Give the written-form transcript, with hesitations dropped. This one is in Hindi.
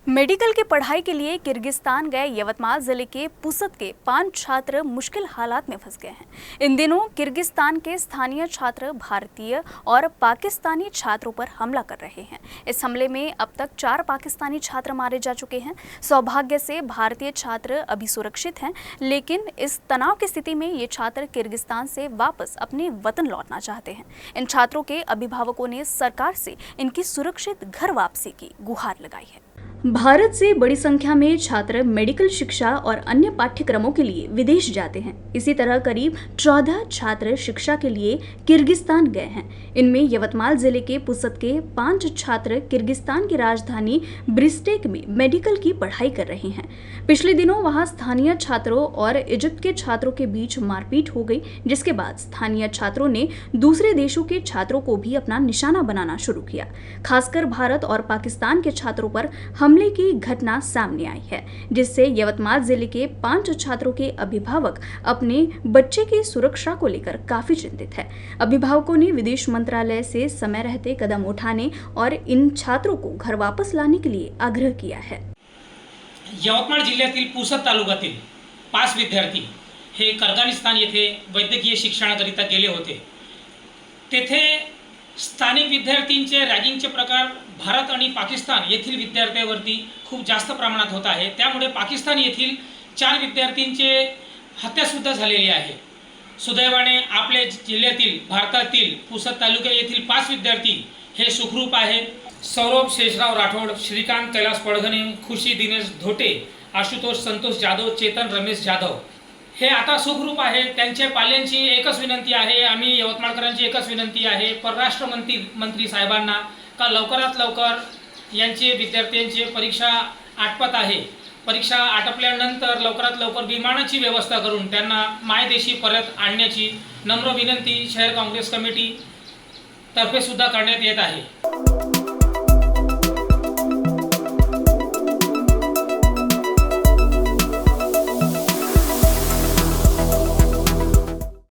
मेडिकल की पढ़ाई के लिए किर्गिस्तान गए यवतमाल जिले के पुसद के 5 छात्र मुश्किल हालात में फंस गए हैं। इन दिनों किर्गिस्तान के स्थानीय छात्र भारतीय और पाकिस्तानी छात्रों पर हमला कर रहे हैं। इस हमले में अब तक 4 पाकिस्तानी छात्र मारे जा चुके हैं। सौभाग्य से भारतीय छात्र अभी सुरक्षित हैं, लेकिन इस तनाव की स्थिति में ये छात्र किर्गिस्तान से वापस अपने वतन लौटना चाहते हैं। इन छात्रों के अभिभावकों ने सरकार से इनकी सुरक्षित घर वापसी की गुहार लगाई है। भारत से बड़ी संख्या में छात्र मेडिकल शिक्षा और अन्य पाठ्यक्रमों के लिए विदेश जाते हैं। इसी तरह करीब 14 छात्र शिक्षा के लिए किर्गिस्तान गए हैं। इनमें यवतमाल जिले के पुसद के 5 छात्र किर्गिस्तान की राजधानी बिश्केक में मेडिकल की पढ़ाई कर रहे हैं। पिछले दिनों वहां स्थानीय छात्रों और इजिप्ट के छात्रों के बीच मारपीट हो गई, जिसके बाद स्थानीय छात्रों ने दूसरे देशों के छात्रों को भी अपना निशाना बनाना शुरू किया। खासकर भारत और पाकिस्तान के छात्रों पर हमले की घटना सामने आई है, जिससे यवतमाल जिले के 5 छात्रों के अभिभावक अपने बच्चे की सुरक्षा को लेकर काफी चिंतित है। अभिभावकों ने विदेश मंत्रालय से समय रहते कदम उठाने और इन छात्रों को घर वापस लाने के लिए आग्रह किया है। यवतमाळ जिल्ह्यातील पुसद तालुक्यातील 5 विद्यार्थी हे किर्गिस्तान येथे वैद्यकीय शिक्षणाकरिता गेले होते। तेथे स्थानिक विद्यार्थ्यांचे रॅगिंगचे प्रकार भारत आणि पाकिस्तान येथील विद्यार्थ्यांवरती खूप जास्त प्रमाणात होत आहे। त्यामुळे पाकिस्तान येथील 4 विद्यार्थ्यांचे हत्यासुद्धा झालेली आहे। सुदैवाने आपल्या जिल्ह्यातील भारतातील पुसद तालुका येथील 5 विद्यार्थी हे सुखरूप आहे। सौरभ शेषराव राठोड, श्रीकांत कैलास पडघणे, खुशी दिनेश धोटे, आशुतोष संतोष जाधव, चेतन रमेश जाधव हे आता सुखरूप आहे। त्यांच्या पाल्यांची एकच विनंती आहे, आम्ही यवतमाळकरांची एकच विनंती आहे परराष्ट्र मंत्री साहेबांना का लवकरात लवकर यांचे विद्यार्थ्यांची परीक्षा आटपत आहे। परीक्षा आटपल्यानंतर लवकरात लवकर विमानाची व्यवस्था करून त्यांना मायदेशी परत आणण्याची नम्र विनंती शहर काँग्रेस कमिटी तर्फे सुद्धा करण्यात येत आहे।